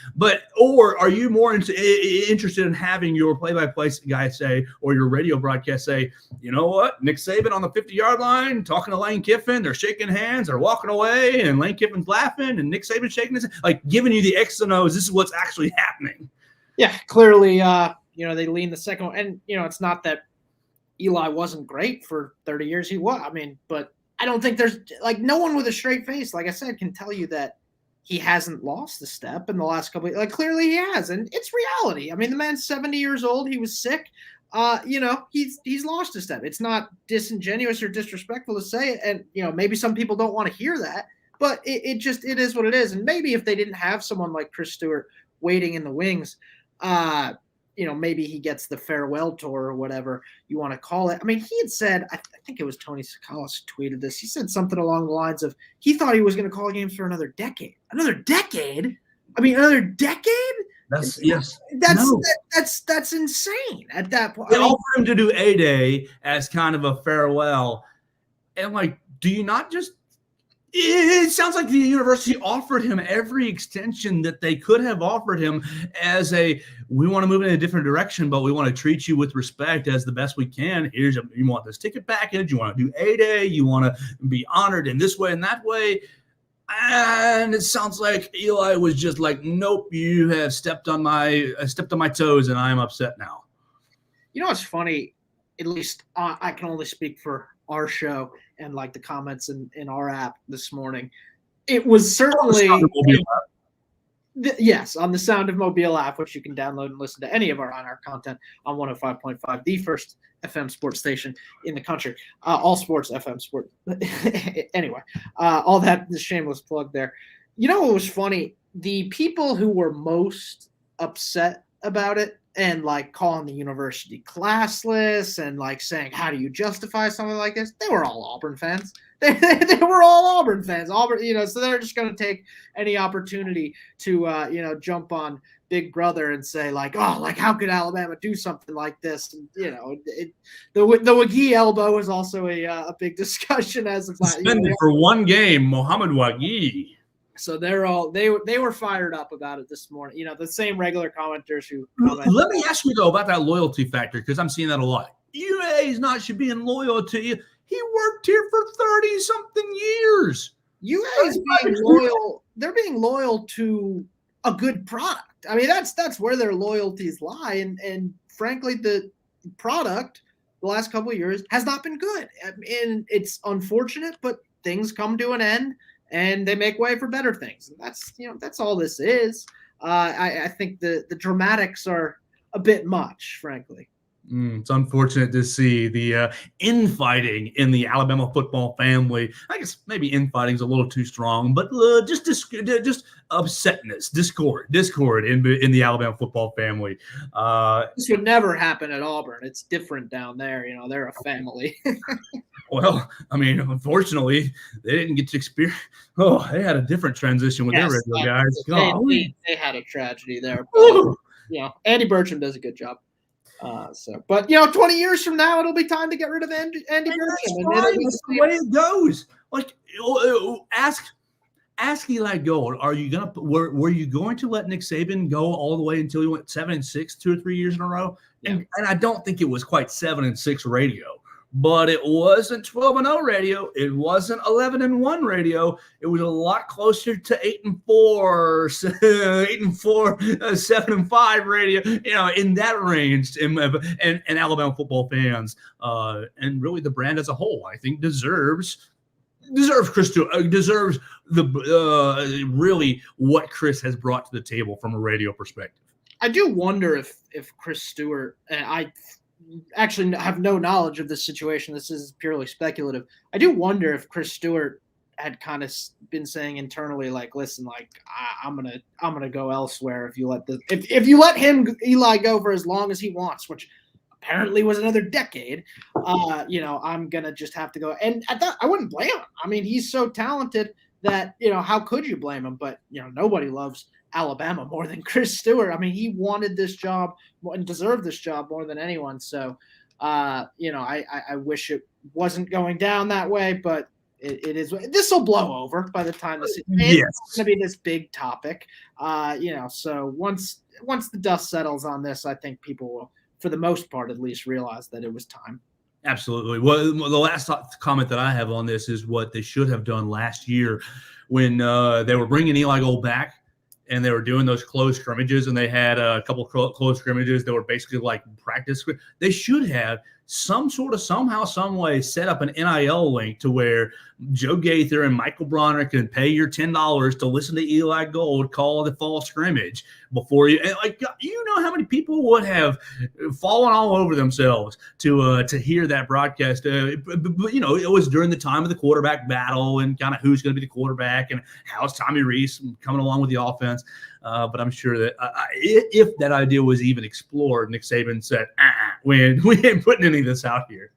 Or are you more interested in having your play-by-play guy say, or your radio broadcast say, you know what, Nick Saban on the 50-yard line talking to Lane Kiffin, they're shaking hands, they're walking away, and Lane Kiffin's laughing, and Nick Saban shaking his head, like giving you the X's and O's. This is what's actually happening. Yeah, clearly, they lean the second one. And, it's not that Eli wasn't great for 30 years. He was. I mean, but I don't think there's no one with a straight face, like I said, can tell you that he hasn't lost a step in the last couple of, clearly he has. And it's reality. I mean, the man's 70 years old. He was sick. He's lost a step. It's not disingenuous or disrespectful to say it. And, maybe some people don't want to hear that, but it is what it is. And maybe if they didn't have someone like Chris Stewart waiting in the wings, maybe he gets the farewell tour or whatever you want to call it. I mean, he had said, I think it was Tony Sakalas who tweeted this. He said something along the lines of he thought he was going to call games for another decade. Another decade? I mean, another decade? That's insane at that point. They offered him to do a day as kind of a farewell. And do you not just – it sounds like the university offered him every extension that they could have offered him as we want to move in a different direction, but we want to treat you with respect as the best we can. You want this ticket package. You want to do a day. You want to be honored in this way and that way. And it sounds like Eli was just like, nope, you have stepped on my toes, and I am upset now. It's funny, at least I can only speak for our show and the comments in our app this morning. It was certainly yes, on the Sound of Mobile app, which you can download and listen to any of our content on 105.5, the first FM sports station in the country. All sports FM sport. Anyway, all that, the shameless plug there. What was funny? The people who were most upset about it and calling the university classless and saying, how do you justify something like this? They were all Auburn fans. They were all Auburn fans. Auburn, so they're just going to take any opportunity to, jump on Big Brother and say how could Alabama do something like this? And, the Wagee elbow is also a big discussion as of suspended for one game, Mohamed Wagee. So they were fired up about it this morning. The same regular commenters who Let me ask you though about that loyalty factor, because I'm seeing that a lot. UA's should be loyal to you. He worked here for 30 something years. UA's being loyal. They're being loyal to a good product. I mean, that's where their loyalties lie. And frankly, the product the last couple of years has not been good. And it's unfortunate, but things come to an end. And they make way for better things. And that's all this is. I think the dramatics are a bit much, frankly. It's unfortunate to see the infighting in the Alabama football family. I guess maybe infighting is a little too strong, but just upsetness, discord in the Alabama football family. This would never happen at Auburn. It's different down there. They're a family. Well, I mean, unfortunately, they didn't get to experience. Oh, they had a different transition with their regular guys. They had a tragedy there. But, Andy Bertram does a good job. But 20 years from now, it'll be time to get rid of Andy Bertram. That's the way it goes. Ask Eli Gold. Were you going to let Nick Saban go all the way until he went 7-6, 2 or 3 years in a row? Yeah. And I don't think it was quite 7-6 radio. But it wasn't 12-0 radio. It wasn't 11-1 radio. It was a lot closer to 8-4, 7-5 radio. In that range. And Alabama football fans, and really the brand as a whole, I think deserves Chris Stewart, deserves really what Chris has brought to the table from a radio perspective. I do wonder if Chris Stewart, and I actually have no knowledge of this situation. This is purely speculative. I do wonder if Chris Stewart had kind of been saying internally, listen, I'm gonna go elsewhere if you let him Eli go for as long as he wants, which apparently was another decade. I'm gonna just have to go. And at that, I wouldn't blame him. I mean, he's so talented that how could you blame him? But nobody loves Alabama more than Chris Stewart. I mean, he wanted this job and deserved this job more than anyone. So, I wish it wasn't going down that way, but it is. This will blow over by the time it's going to be this big topic. So once the dust settles on this, I think people will, for the most part, at least realize that it was time. Absolutely. Well, the last comment that I have on this is what they should have done last year when they were bringing Eli Gold back. and they were doing those close scrimmages, and they had a couple close scrimmages that were basically like practice. They should have somehow, some way set up an NIL link to where Joe Gaither and Michael Brauner can pay your $10 to listen to Eli Gold call the fall scrimmage before you. And like, you know how many people would have fallen all over themselves to hear that broadcast. But you know, it was during the time of the quarterback battle and kind of who's going to be the quarterback and how's Tommy Rees coming along with the offense. But I'm sure that if that idea was even explored, Nick Saban said, we ain't putting any of this out here.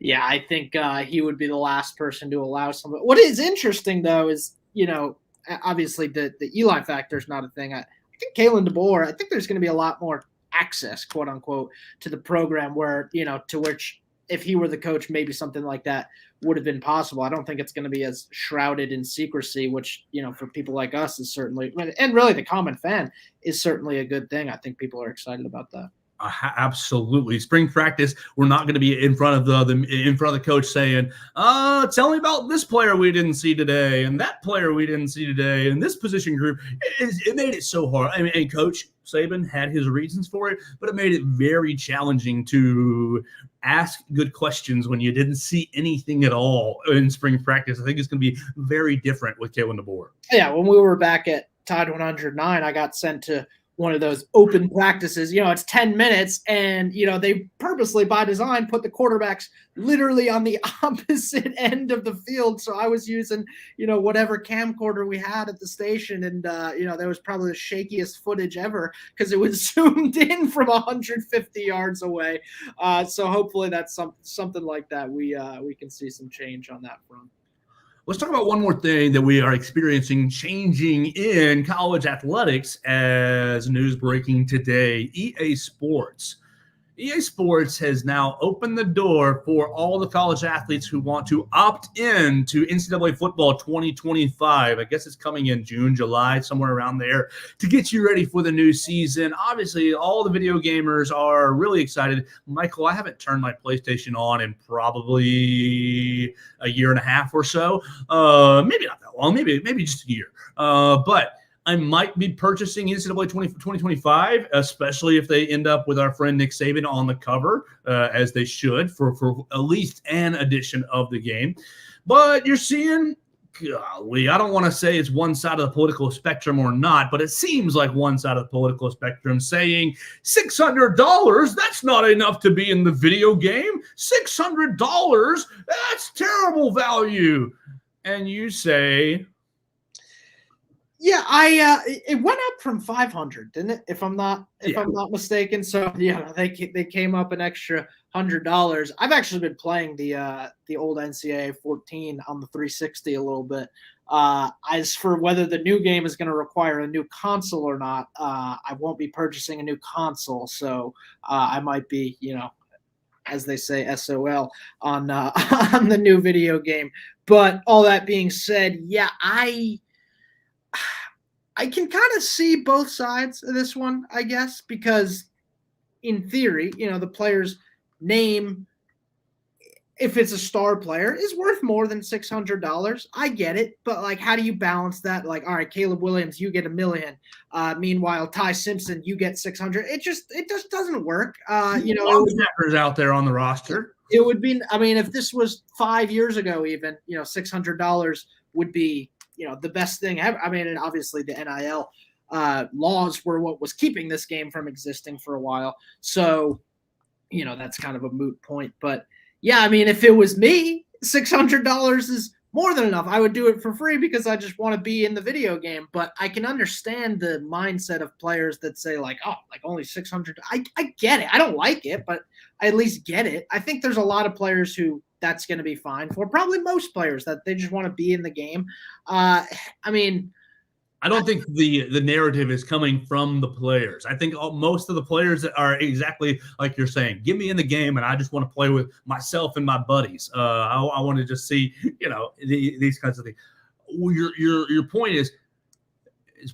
Yeah, I think he would be the last person to allow somebody. What is interesting, though, is, you know, obviously the Eli factor is not a thing. I think Kalen DeBoer, I think there's going to be a lot more access, quote unquote, to the program where, you know, to which if he were the coach, maybe something like that would have been possible. I don't think it's going to be as shrouded in secrecy, which, you know, for people like us is certainly, and really the common fan is certainly a good thing. I think people are excited about that. Absolutely. Spring practice, we're not going to be in front of the coach saying, tell me about this player we didn't see today and that player we didn't see today and this position group. It made it so hard. I mean, and Coach Saban had his reasons for it, but it made it very challenging to ask good questions when you didn't see anything at all in spring practice. I think it's going to be very different with Kalen DeBoer. Yeah, when we were back at Tide 109, I got sent to one of those open practices. You know, it's 10 minutes, and, you know, they purposely by design put the quarterbacks literally on the opposite end of the field. So I was using, you know, whatever camcorder we had at the station, and, you know, that was probably the shakiest footage ever because it was zoomed in from 150 yards away. So hopefully that's something like that. We can see some change on that front. Let's talk about one more thing that we are experiencing changing in college athletics as news breaking today. EA Sports. EA Sports has now opened the door for all the college athletes who want to opt in to NCAA football 2025. I guess it's coming in June, July, somewhere around there to get you ready for the new season. Obviously, all the video gamers are really excited. Michael, I haven't turned my PlayStation on in probably a year and a half or so. Maybe not that long, maybe just a year. But I might be purchasing NCAA 2025, especially if they end up with our friend Nick Saban on the cover, as they should, for at least an edition of the game. But you're seeing, golly, I don't want to say it's one side of the political spectrum or not, but it seems like one side of the political spectrum saying $600, that's not enough to be in the video game. $600, that's terrible value. And you say... Yeah, it went up from 500, didn't it? If I'm not mistaken. So yeah, they came up an extra $100. I've actually been playing the old NCAA 14 on the 360 a little bit. As for whether the new game is going to require a new console or not, I won't be purchasing a new console, so I might be, you know, as they say, SOL on on the new video game. But all that being said, yeah, I can kind of see both sides of this one, I guess, because in theory, you know, the player's name, if it's a star player, is worth more than $600. I get it, but like, how do you balance that? Like, all right, Caleb Williams, you get $1 million. Meanwhile, Ty Simpson, you get 600. It just doesn't work. You know, out there on the roster. It would be. I mean, if this was 5 years ago, even, you know, $600 would be, you know, the best thing ever. I mean, and obviously the NIL laws were what was keeping this game from existing for a while. So, you know, that's kind of a moot point. But yeah, I mean, if it was me, $600 is more than enough. I would do it for free because I just want to be in the video game. But I can understand the mindset of players that say like, oh, like only 600. I get it. I don't like it, but I at least get it. I think there's a lot of players who that's going to be fine for. Probably most players that they just want to be in the game. I mean, I don't think the narrative is coming from the players. I think most of the players are exactly like you're saying. Get me in the game, and I just want to play with myself and my buddies. I want to just see, you know, these kinds of things. Your point is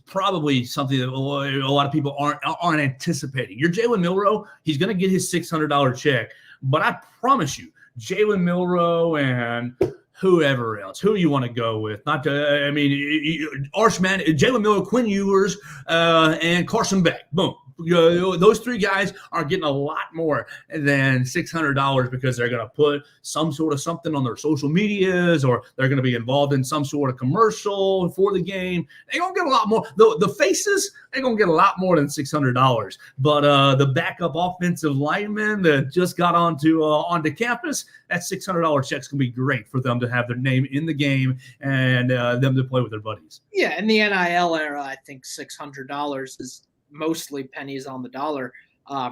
probably something that a lot of people aren't anticipating. You're Jalen Milroe. He's going to get his $600 check, but I promise you, Jalen Milroe and whoever else, who you want to go with. Not to, I mean, Archman, Jalen Miller, Quinn Ewers, and Carson Beck. Boom. Those three guys are getting a lot more than $600 because they're going to put some sort of something on their social medias, or they're going to be involved in some sort of commercial for the game. They're going to get a lot more. The faces, they're going to get a lot more than $600. But the backup offensive lineman that just got onto campus, that $600 check's going to be great for them to have their name in the game and them to play with their buddies. Yeah, in the NIL era, I think $600 is mostly pennies on the dollar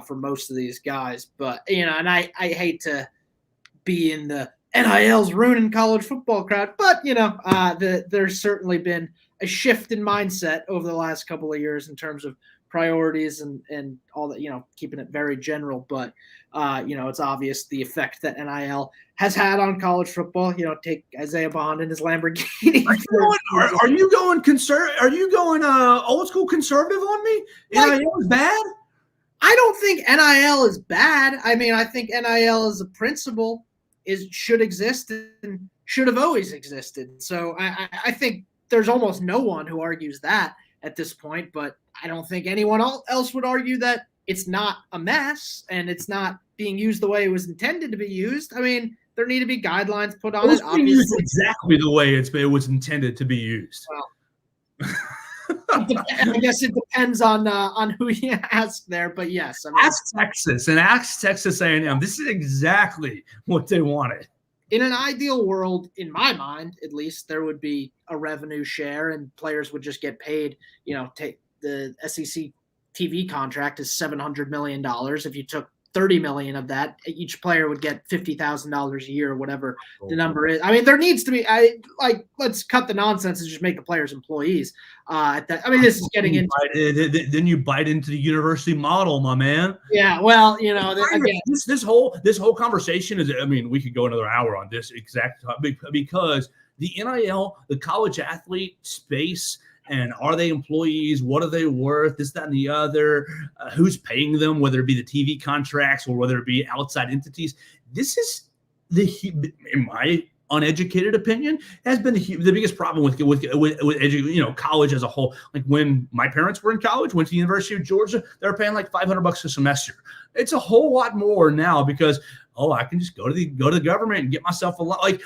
for most of these guys. But, and I hate to be in the NIL's ruining college football crowd, but, there's certainly been a shift in mindset over the last couple of years in terms of priorities and all that, keeping it very general. But, it's obvious the effect that NIL has had on college football. Take Isaiah Bond and his Lamborghini. Are you going old school conservative on me? NIL is bad? I don't think NIL is bad. I mean, I think NIL as a principle should exist and should have always existed. So I think there's almost no one who argues that at this point, but I don't think anyone else would argue that it's not a mess and it's not being used the way it was intended to be used. I mean, there need to be guidelines put on it. Obviously, used exactly the way it was intended to be used. Well, I guess it depends on who you ask there, but yes. Ask Texas A&M. This is exactly what they wanted. In an ideal world, in my mind, at least, there would be a revenue share and players would just get paid. Take the SEC TV contract is $700 million. If you took $30 million of that, each player would get $50,000 a year or whatever the number is. I mean, there needs to be, let's cut the nonsense and just make the players employees. This is getting into. Then you bite into the university model, my man. Yeah, well, again, this whole conversation is. I mean, we could go another hour on this exact topic because the NIL, the college athlete space. And are they employees? What are they worth? This, that, and the other. Who's paying them, whether it be the TV contracts or whether it be outside entities? This is in my uneducated opinion, has been the biggest problem with college as a whole. Like when my parents were in college, went to the University of Georgia, they were paying like $500 a semester. It's a whole lot more now because I can just go to the government and get myself a lot. Like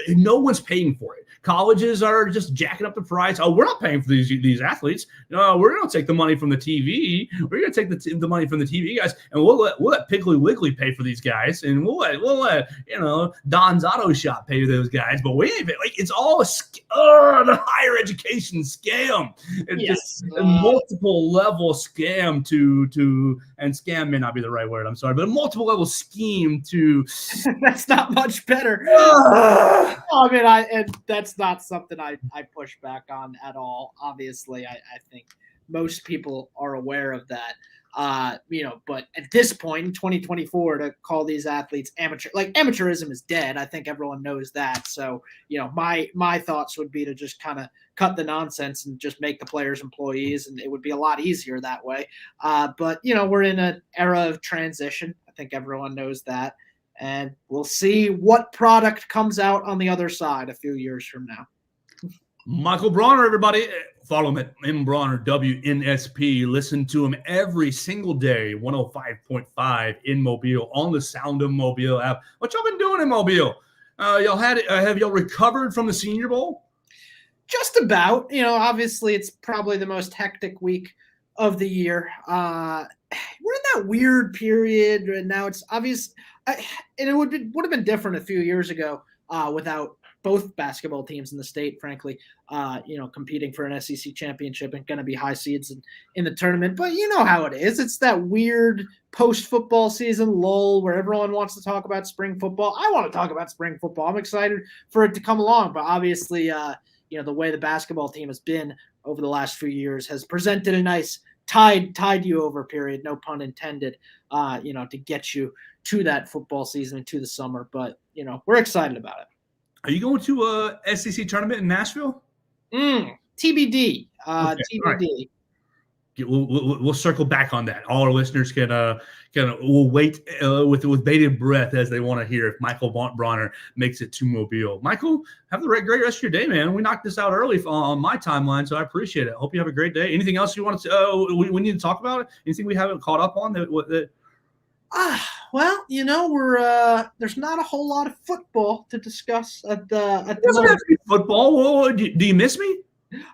no one's paying for it. Colleges are just jacking up the price. We're not paying for these athletes. No, we're going to take the money from the TV. We're going to take the money from the TV guys, and we'll let Piggly Wiggly pay for these guys, and we'll let Don's Auto Shop pay for those guys. But we ain't it's all the higher education scam. It's just a multiple level scam and scam may not be the right word. I'm sorry, but a multiple level scheme to. That's not much better. That's not something I push back on at all. Obviously, I think most people are aware of that. But at this point in 2024, to call these athletes amateur, like amateurism is dead. I think everyone knows that. So, my thoughts would be to just kind of cut the nonsense and just make the players employees, and it would be a lot easier that way. But we're in an era of transition. I think everyone knows that. And we'll see what product comes out on the other side a few years from now. Michael Brauner, everybody. Follow him at Brauner WNSP. Listen to him every single day, 105.5 in Mobile, on the Sound of Mobile app. What y'all been doing in Mobile? Have y'all recovered from the Senior Bowl? Just about. Obviously, it's probably the most hectic week of the year. We're in that weird period, and now it's obvious. And it would have been different a few years ago without both basketball teams in the state, frankly, competing for an SEC championship and going to be high seeds in the tournament. But you know how it is. It's that weird post-football season lull where everyone wants to talk about spring football. I want to talk about spring football. I'm excited for it to come along. But obviously, the way the basketball team has been over the last few years has presented a nice tide you over period, no pun intended, to get you to that football season and to the summer. But, we're excited about it. Are you going to a SEC tournament in Nashville? TBD. Okay, TBD. Right. We'll circle back on that. All our listeners will wait with bated breath as they want to hear if Michael Brauner makes it to Mobile. Michael, have a great rest of your day, man. We knocked this out early on my timeline, so I appreciate it. Hope you have a great day. Anything else you want to? We need to talk about? Anything we haven't caught up on? Well, we're there's not a whole lot of football to discuss at the moment. Football. Well, do you miss me?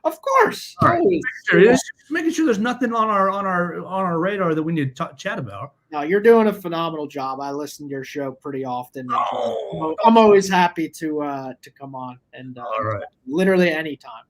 Of course. All right. Just making sure there's nothing on our radar that we need to chat about. No, you're doing a phenomenal job. I listen to your show pretty often. And I'm always happy to come on and all right. Literally anytime.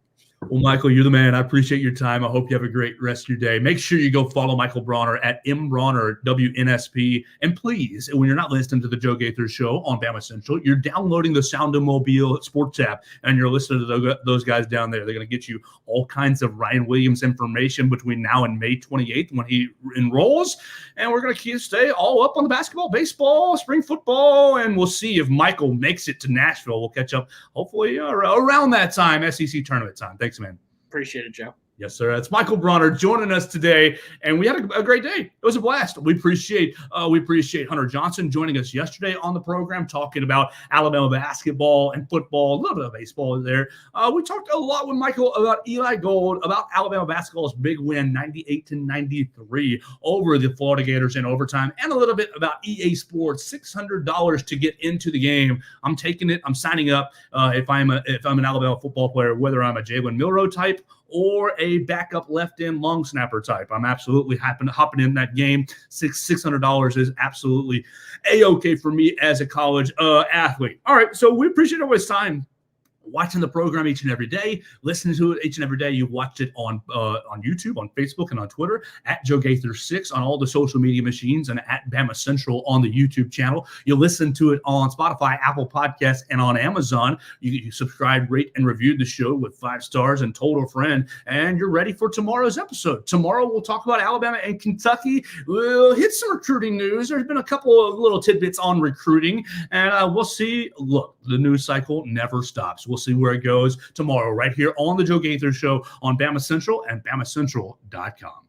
Well, Michael, you're the man. I appreciate your time. I hope you have a great rest of your day. Make sure you go follow Michael Brauner at Brauner WNSP. And please, when you're not listening to the Joe Gaither Show on BamaCentral, you're downloading the Sound of Mobile Sports app, and you're listening to those guys down there. They're going to get you all kinds of Ryan Williams information between now and May 28th when he enrolls. And we're going to stay all up on the basketball, baseball, spring football, and we'll see if Michael makes it to Nashville. We'll catch up hopefully around that time, SEC tournament time. Thanks, man. Appreciate it, Joe. Yes, sir. It's Michael Brauner joining us today, and we had a great day. It was a blast. We appreciate Hunter Johnson joining us yesterday on the program, talking about Alabama basketball and football, a little bit of baseball there. We talked a lot with Michael about Eli Gold, about Alabama basketball's big win, 98-93 over the Florida Gators in overtime, and a little bit about EA Sports, $600 to get into the game. I'm taking it. I'm signing up if I'm an Alabama football player, whether I'm a Jalen Milroe type or a backup left-end long snapper type. I'm absolutely hopping in that game. $600 is absolutely A-okay for me as a college athlete. All right, so we appreciate everybody's time watching the program each and every day, listening to it each and every day. You've watched it on YouTube, on Facebook, and on Twitter, at Joe Gaither 6 on all the social media machines, and at BamaCentral on the YouTube channel. You listen to it on Spotify, Apple Podcasts, and on Amazon. You subscribe, rate, and review the show with 5 stars and told a friend, and you're ready for tomorrow's episode. Tomorrow we'll talk about Alabama and Kentucky. We'll hit some recruiting news. There's been a couple of little tidbits on recruiting, and we'll see. Look, the news cycle never stops. We'll see where it goes tomorrow right here on the Joe Gaither Show on BamaCentral and BamaCentral.com.